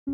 Je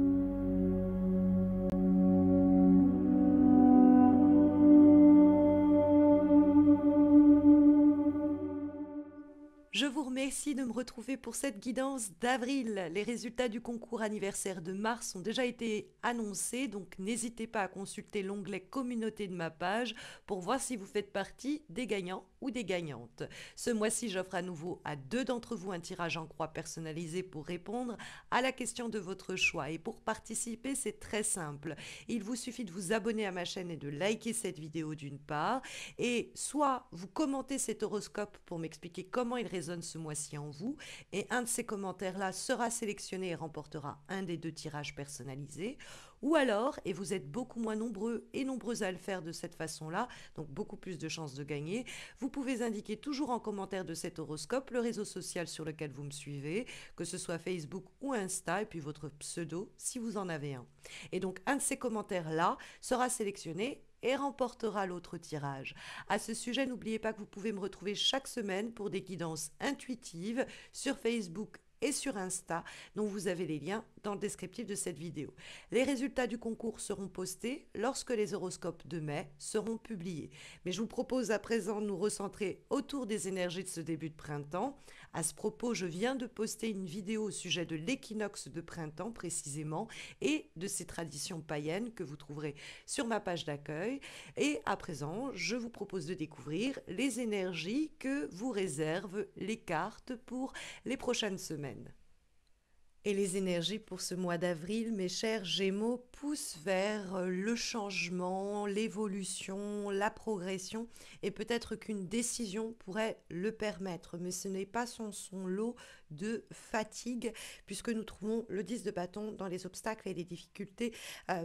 vous remercie de me retrouver pour cette guidance d'avril. Les résultats du concours anniversaire de mars ont déjà été annoncés, donc n'hésitez pas à consulter l'onglet communauté de ma page pour voir si vous faites partie des gagnants ou des gagnantes. Ce mois-ci, j'offre à nouveau à 2 d'entre vous un tirage en croix personnalisé pour répondre à la question de votre choix. Et pour participer, c'est très simple. Il vous suffit de vous abonner à ma chaîne et de liker cette vidéo d'une part, et soit vous commentez cet horoscope pour m'expliquer comment il résonne ce mois-ci en vous, et un de ces commentaires-là sera sélectionné et remportera un des 2 tirages personnalisés, ou alors, et vous êtes beaucoup moins nombreux et nombreuses à le faire de cette façon-là, donc beaucoup plus de chances de gagner, vous pouvez indiquer toujours en commentaire de cet horoscope le réseau social sur lequel vous me suivez, que ce soit Facebook ou Insta, et puis votre pseudo si vous en avez un. Et donc un de ces commentaires-là sera sélectionné et remportera l'autre tirage. À ce sujet, n'oubliez pas que vous pouvez me retrouver chaque semaine pour des guidances intuitives sur Facebook et sur Insta, dont vous avez les liens dans le descriptif de cette vidéo. Les résultats du concours seront postés lorsque les horoscopes de mai seront publiés. Mais je vous propose à présent de nous recentrer autour des énergies de ce début de printemps. À ce propos, je viens de poster une vidéo au sujet de l'équinoxe de printemps précisément et de ses traditions païennes que vous trouverez sur ma page d'accueil. Et à présent, je vous propose de découvrir les énergies que vous réservent les cartes pour les prochaines semaines. Et les énergies pour ce mois d'avril, mes chers Gémeaux, poussent vers le changement, l'évolution, la progression, et peut-être qu'une décision pourrait le permettre, mais ce n'est pas son lot de fatigue, puisque nous trouvons le 10 de bâton dans les obstacles et les difficultés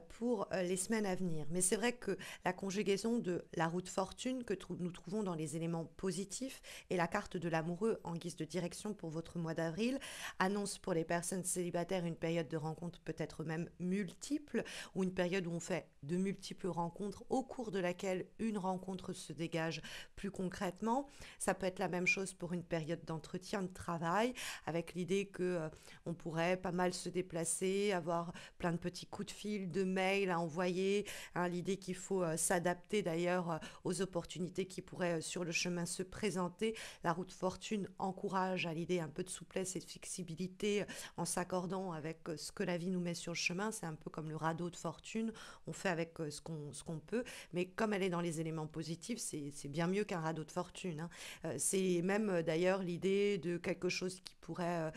pour les semaines à venir. Mais c'est vrai que la conjugaison de la roue de fortune que nous trouvons dans les éléments positifs et la carte de l'amoureux en guise de direction pour votre mois d'avril annonce pour les personnes célibataires une période de rencontres peut-être même multiples, ou une période où on fait de multiples rencontres au cours de laquelle une rencontre se dégage plus concrètement. Ça peut être la même chose pour une période d'entretien de travail, avec l'idée que on pourrait pas mal se déplacer, avoir plein de petits coups de fil, de mails à envoyer, hein, l'idée qu'il faut s'adapter d'ailleurs aux opportunités qui pourraient sur le chemin se présenter. La roue de fortune encourage à l'idée un peu de souplesse et de flexibilité en s'accordant avec ce que la vie nous met sur le chemin. C'est un peu comme le radeau de fortune, on fait avec ce qu'on peut, mais comme elle est dans les éléments positifs, c'est bien mieux qu'un radeau de fortune, hein. C'est même d'ailleurs l'idée de quelque chose qui pourrait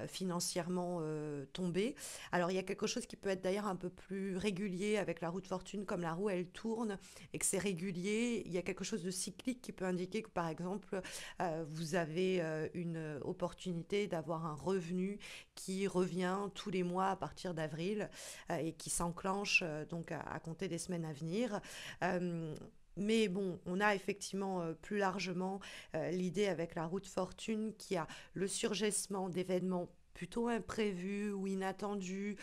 financièrement tomber. Alors il y a quelque chose qui peut être d'ailleurs un peu plus régulier avec la roue de fortune, comme la roue elle tourne et que c'est régulier. Il y a quelque chose de cyclique qui peut indiquer que par exemple vous avez une opportunité d'avoir un revenu qui revient tous les mois à partir d'avril et qui s'enclenche donc à compter des semaines à venir. Mais bon, on a effectivement plus largement l'idée avec la roue de fortune qui a le surgissement d'événements plutôt imprévus ou inattendus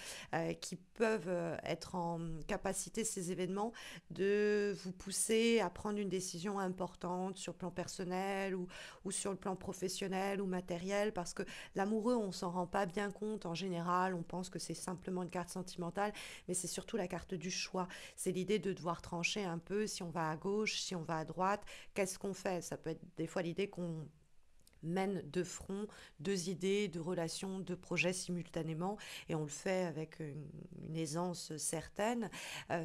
qui peuvent être en capacité, ces événements, de vous pousser à prendre une décision importante sur le plan personnel ou sur le plan professionnel ou matériel, parce que l'amoureux, on s'en rend pas bien compte en général, on pense que c'est simplement une carte sentimentale, mais c'est surtout la carte du choix. C'est l'idée de devoir trancher un peu si on va à gauche, si on va à droite, qu'est-ce qu'on fait. Ça peut être des fois l'idée qu'on mène de front 2 idées, 2 relations, 2 projets simultanément, et on le fait avec une aisance certaine.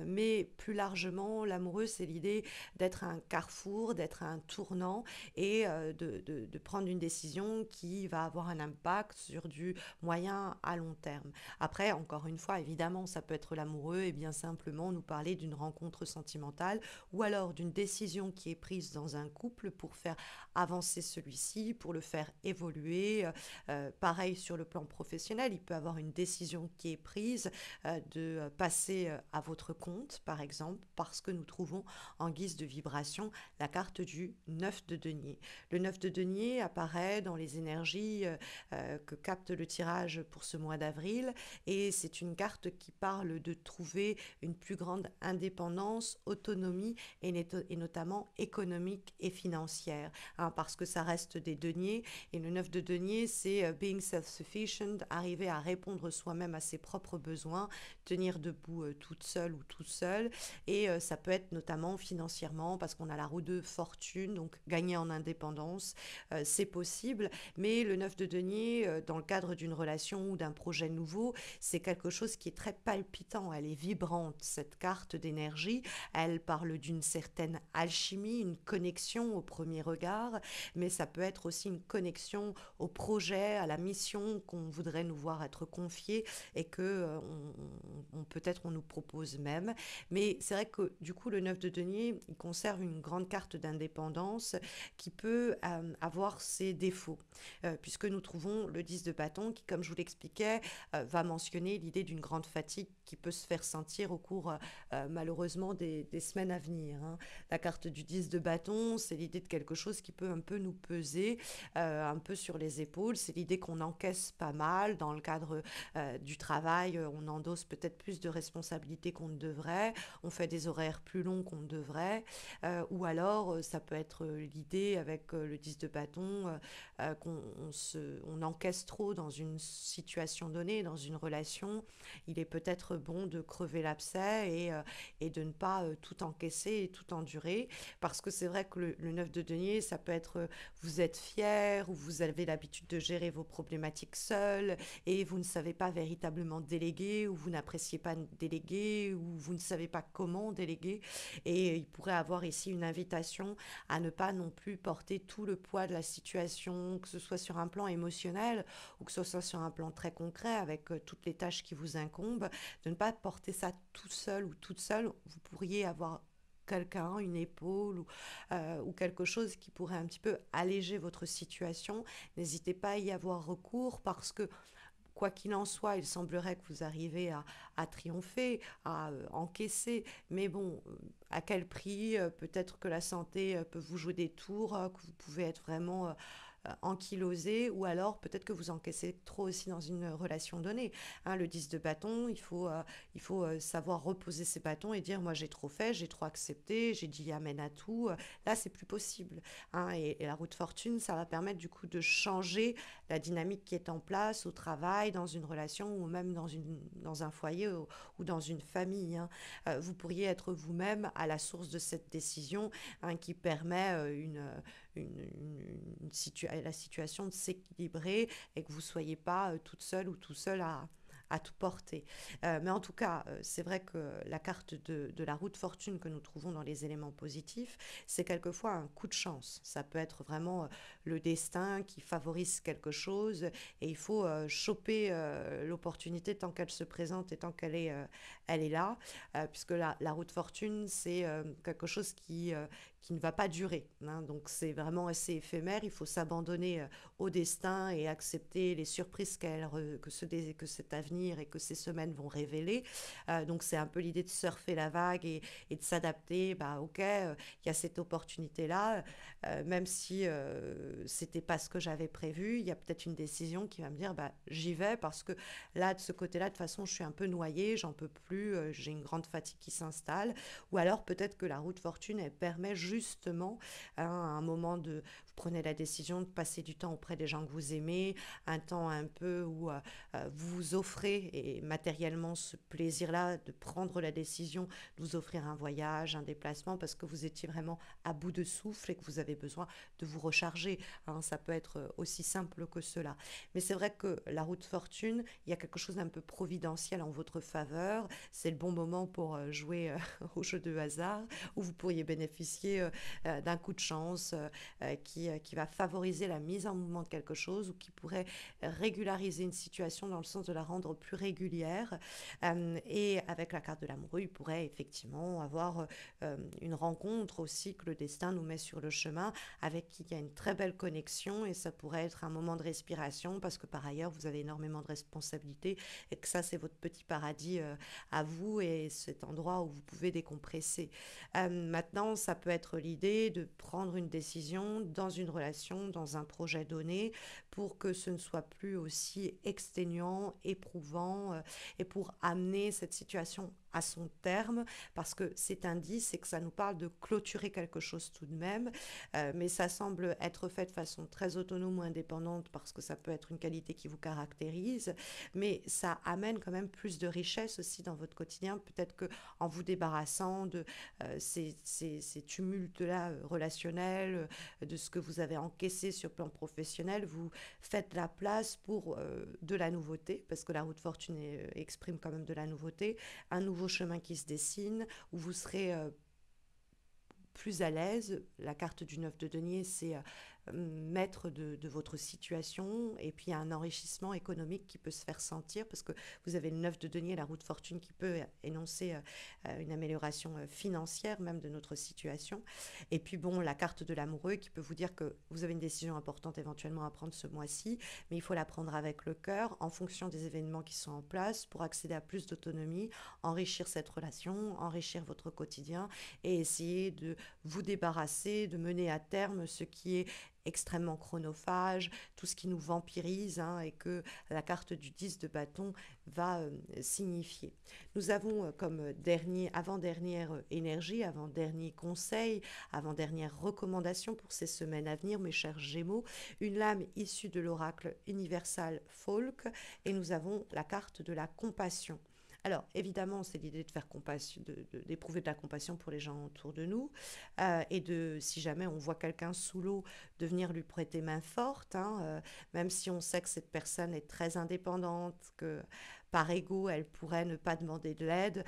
Mais plus largement, l'amoureux, c'est l'idée d'être un carrefour, d'être un tournant, et de prendre une décision qui va avoir un impact sur du moyen à long terme. Après, encore une fois, évidemment, ça peut être l'amoureux et bien simplement nous parler d'une rencontre sentimentale, ou alors d'une décision qui est prise dans un couple pour faire avancer celui-ci, pour le faire évoluer. Pareil sur le plan professionnel, il peut avoir une décision qui est prise de passer à votre compte, par exemple, parce que nous trouvons en guise de vibration la carte du 9 de denier. Le 9 de denier apparaît dans les énergies que capte le tirage pour ce mois d'avril, et c'est une carte qui parle de trouver une plus grande indépendance, autonomie, et notamment économique et financière, hein, parce que ça reste des denier. Et le 9 de denier, c'est being self-sufficient, arriver à répondre soi-même à ses propres besoins, tenir debout toute seule ou tout seul. Et ça peut être notamment financièrement, parce qu'on a la roue de fortune, donc gagner en indépendance, c'est possible. Mais le 9 de denier, dans le cadre d'une relation ou d'un projet nouveau, c'est quelque chose qui est très palpitant. Elle est vibrante, cette carte d'énergie. Elle parle d'une certaine alchimie, une connexion au premier regard, mais ça peut être aussi une connexion au projet, à la mission qu'on voudrait nous voir être confiée et que peut-être on nous propose même. Mais c'est vrai que du coup, le 9 de denier, il conserve une grande carte d'indépendance qui peut avoir ses défauts, puisque nous trouvons le 10 de bâton qui, comme je vous l'expliquais, va mentionner l'idée d'une grande fatigue qui peut se faire sentir au cours malheureusement des semaines à venir. Hein. La carte du 10 de bâton, c'est l'idée de quelque chose qui peut un peu nous peser, un peu sur les épaules. C'est l'idée qu'on encaisse pas mal dans le cadre du travail. On endosse peut-être plus de responsabilités qu'on ne devrait. On fait des horaires plus longs qu'on ne devrait. Ou alors, ça peut être l'idée avec le 10 de bâton on encaisse trop dans une situation donnée, dans une relation. Il est peut-être bon de crever l'abcès et de ne pas tout encaisser et tout endurer. Parce que c'est vrai que le 9 de denier, ça peut être vous êtes fier ou vous avez l'habitude de gérer vos problématiques seul et vous ne savez pas véritablement déléguer ou vous n'appréciez pas déléguer ou vous ne savez pas comment déléguer. Et il pourrait avoir ici une invitation à ne pas non plus porter tout le poids de la situation, que ce soit sur un plan émotionnel ou que ce soit sur un plan très concret avec toutes les tâches qui vous incombent, de ne pas porter ça tout seul ou toute seule. Vous pourriez avoir quelqu'un, une épaule ou quelque chose qui pourrait un petit peu alléger votre situation. N'hésitez pas à y avoir recours parce que quoi qu'il en soit, il semblerait que vous arrivez à triompher, à encaisser. Mais bon, à quel prix? Peut-être que la santé peut vous jouer des tours, que vous pouvez être vraiment ankylosé, ou alors peut-être que vous encaissez trop aussi dans une relation donnée. Hein, le 10 de bâton, il faut savoir reposer ses bâtons et dire moi j'ai trop fait, j'ai trop accepté, j'ai dit amen à tout. Là, c'est plus possible. Hein, et la roue de fortune, ça va permettre du coup de changer la dynamique qui est en place au travail, dans une relation ou même dans un foyer ou dans une famille. Hein. Vous pourriez être vous-même à la source de cette décision hein, qui permet la situation de s'équilibrer et que vous ne soyez pas toute seule ou tout seul à tout porter. Mais en tout cas, c'est vrai que la carte de la roue de fortune que nous trouvons dans les éléments positifs, c'est quelquefois un coup de chance. Ça peut être vraiment le destin qui favorise quelque chose et il faut choper l'opportunité tant qu'elle se présente et tant elle est là, puisque la roue de fortune, c'est quelque chose qui ne va pas durer. Hein. Donc c'est vraiment assez éphémère. Il faut s'abandonner au destin et accepter les surprises que cet avenir et que ces semaines vont révéler. Donc c'est un peu l'idée de surfer la vague et de s'adapter. Bah ok, il y a cette opportunité-là, même si c'était pas ce que j'avais prévu. Il y a peut-être une décision qui va me dire bah j'y vais parce que là de ce côté-là de toute façon je suis un peu noyée, j'en peux plus, j'ai une grande fatigue qui s'installe. Ou alors peut-être que la roue de fortune elle permet justement hein, à un moment de vous prenez la décision de passer du temps auprès des gens que vous aimez, un temps un peu où vous vous offrez et matériellement ce plaisir-là de prendre la décision de vous offrir un voyage, un déplacement parce que vous étiez vraiment à bout de souffle et que vous avez besoin de vous recharger. Hein, ça peut être aussi simple que cela. Mais c'est vrai que la roue de fortune, il y a quelque chose d'un peu providentiel en votre faveur. C'est le bon moment pour jouer au jeu de hasard où vous pourriez bénéficier d'un coup de chance qui va favoriser la mise en mouvement de quelque chose ou qui pourrait régulariser une situation dans le sens de la rendre plus régulière. Et avec la carte de l'amoureux, il pourrait effectivement avoir une rencontre aussi que le destin nous met sur le chemin avec qui il y a une très belle connexion et ça pourrait être un moment de respiration parce que par ailleurs vous avez énormément de responsabilités et que ça c'est votre petit paradis à vous et cet endroit où vous pouvez décompresser. Maintenant, ça peut être l'idée de prendre une décision dans une relation, dans un projet donné pour que ce ne soit plus aussi exténuant, éprouvant, et pour amener cette situation à son terme, parce que c'est un 10 et que ça nous parle de clôturer quelque chose tout de même, mais ça semble être fait de façon très autonome ou indépendante, parce que ça peut être une qualité qui vous caractérise, mais ça amène quand même plus de richesse aussi dans votre quotidien, peut-être que en vous débarrassant de ces tumultes-là relationnels, de ce que vous avez encaissé sur le plan professionnel, vous faites la place pour de la nouveauté, parce que la roue de fortune exprime quand même de la nouveauté, un nouveau chemin qui se dessine, où vous serez plus à l'aise. La carte du 9 de denier, c'est maître de votre situation, et puis il y a un enrichissement économique qui peut se faire sentir, parce que vous avez le 9 de denier, la roue de fortune, qui peut énoncer une amélioration financière même de notre situation. Et puis bon, la carte de l'amoureux qui peut vous dire que vous avez une décision importante éventuellement à prendre ce mois-ci, mais il faut la prendre avec le cœur, en fonction des événements qui sont en place, pour accéder à plus d'autonomie, enrichir cette relation, enrichir votre quotidien, et essayer de vous débarrasser, de mener à terme ce qui est extrêmement chronophage, tout ce qui nous vampirise, hein, et que la carte du 10 de bâton va signifier. Nous avons comme avant-dernière énergie, avant-dernier conseil, avant-dernière recommandation pour ces semaines à venir, mes chers Gémeaux, une lame issue de l'oracle universal Folk, et nous avons la carte de la compassion. Alors, évidemment, c'est l'idée de faire compassion, d'éprouver de la compassion pour les gens autour de nous, et de, si jamais on voit quelqu'un sous l'eau, de venir lui prêter main forte, hein, même si on sait que cette personne est très indépendante, que par ego, elle pourrait ne pas demander de l'aide.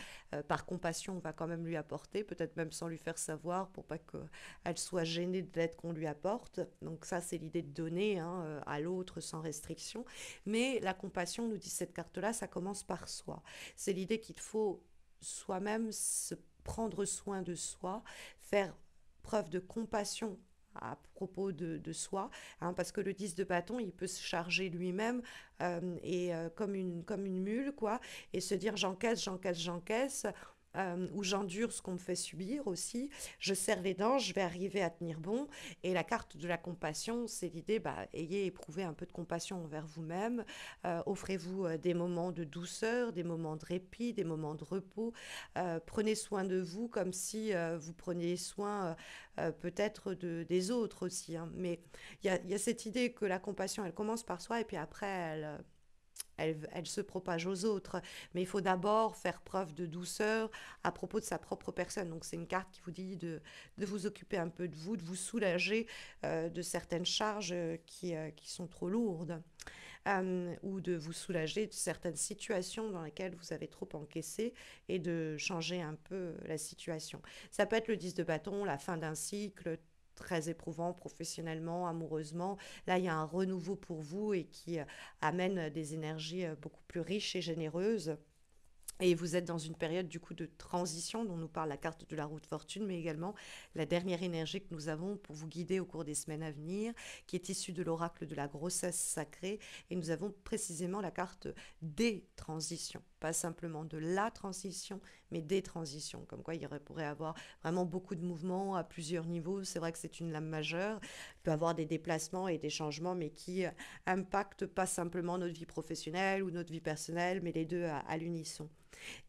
Par compassion, on va quand même lui apporter, peut-être même sans lui faire savoir, pour pas qu'elle soit gênée de l'aide qu'on lui apporte. Donc ça, c'est l'idée de donner, hein, à l'autre sans restriction. Mais la compassion, nous dit cette carte-là, ça commence par soi. C'est l'idée qu'il faut soi-même se prendre soin de soi, faire preuve de compassion à propos de soi, hein, parce que le 10 de bâton, il peut se charger lui-même, comme une mule, quoi, et se dire j'encaisse, j'encaisse, j'encaisse, ou j'endure ce qu'on me fait subir aussi, je serre les dents, je vais arriver à tenir bon. Et la carte de la compassion, c'est l'idée, bah, ayez éprouvé un peu de compassion envers vous-même, offrez-vous des moments de douceur, des moments de répit, des moments de repos, prenez soin de vous comme si vous preniez soin peut-être des autres aussi, hein. Mais il y a cette idée que la compassion, elle commence par soi, et puis après, elle se propage aux autres. Mais il faut d'abord faire preuve de douceur à propos de sa propre personne. Donc c'est une carte qui vous dit de vous occuper un peu de vous, de vous soulager de certaines charges qui sont trop lourdes. Ou de vous soulager de certaines situations dans lesquelles vous avez trop encaissé, et de changer un peu la situation. Ça peut être le 10 de bâton, la fin d'un cycle très éprouvant professionnellement, amoureusement. Là, il y a un renouveau pour vous, et qui amène des énergies beaucoup plus riches et généreuses. Et vous êtes dans une période du coup de transition dont nous parle la carte de la roue de fortune, mais également la dernière énergie que nous avons pour vous guider au cours des semaines à venir, qui est issue de l'oracle de la grossesse sacrée. Et nous avons précisément la carte des transitions, pas simplement de la transition, mais des transitions. Comme quoi il pourrait y avoir vraiment beaucoup de mouvements à plusieurs niveaux. C'est vrai que c'est une lame majeure, il peut y avoir des déplacements et des changements, mais qui impactent pas simplement notre vie professionnelle ou notre vie personnelle, mais les deux à l'unisson.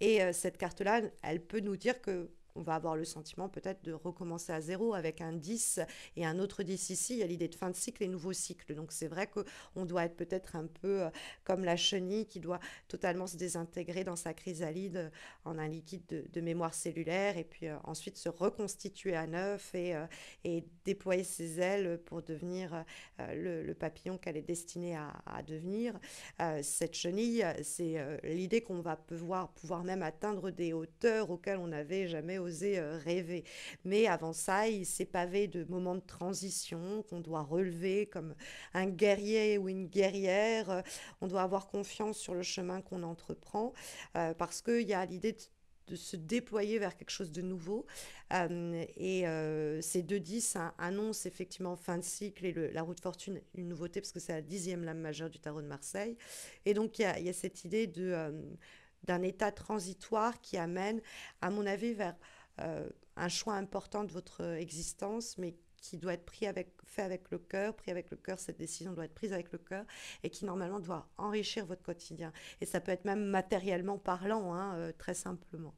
Et cette carte-là, elle peut nous dire que on va avoir le sentiment peut-être de recommencer à zéro avec un 10 et un autre 10 ici. Il y a l'idée de fin de cycle et nouveau cycle. Donc c'est vrai qu'on doit être peut-être un peu comme la chenille qui doit totalement se désintégrer dans sa chrysalide en un liquide de mémoire cellulaire, et puis ensuite se reconstituer à neuf, et déployer ses ailes pour devenir le papillon qu'elle est destinée à devenir. Cette chenille, c'est l'idée qu'on va pouvoir même atteindre des hauteurs auxquelles on n'avait jamais osé rêver. Mais avant ça, il s'est pavé de moments de transition qu'on doit relever comme un guerrier ou une guerrière. On doit avoir confiance sur le chemin qu'on entreprend, parce qu'il y a l'idée de se déployer vers quelque chose de nouveau. Ces deux 10 annoncent effectivement fin de cycle, et la roue de fortune, une nouveauté, parce que c'est la 10e lame majeure du tarot de Marseille. Et donc il y a cette idée d'un état transitoire qui amène, à mon avis, vers un choix important de votre existence, mais qui doit être fait avec le cœur, pris avec le cœur, cette décision doit être prise avec le cœur et qui normalement doit enrichir votre quotidien. Et ça peut être même matériellement parlant, hein, très simplement.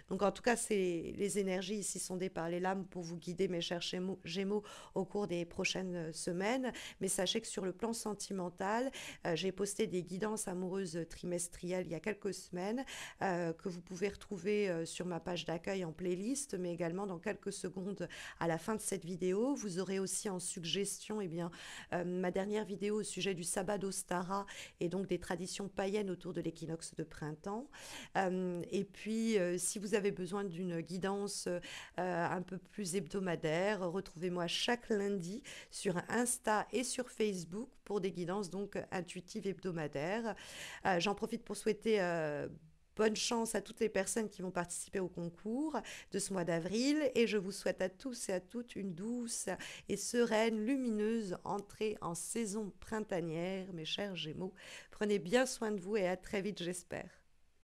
Donc en tout cas, les énergies ici sondées par les lames pour vous guider, mes chers Gémeaux, au cours des prochaines semaines. Mais sachez que sur le plan sentimental, j'ai posté des guidances amoureuses trimestrielles il y a quelques semaines que vous pouvez retrouver sur ma page d'accueil en playlist, mais également dans quelques secondes à la fin de cette vidéo. Vous aurez aussi en suggestion eh bien, ma dernière vidéo au sujet du sabbat d'Ostara et donc des traditions païennes autour de l'équinoxe de printemps. Et puis, si vous avez besoin d'une guidance un peu plus hebdomadaire, retrouvez-moi chaque lundi sur Insta et sur Facebook pour des guidances donc intuitives hebdomadaires. J'en profite pour souhaiter bonne chance à toutes les personnes qui vont participer au concours de ce mois d'avril et je vous souhaite à tous et à toutes une douce et sereine, lumineuse entrée en saison printanière, mes chers Gémeaux. Prenez bien soin de vous et à très vite, j'espère.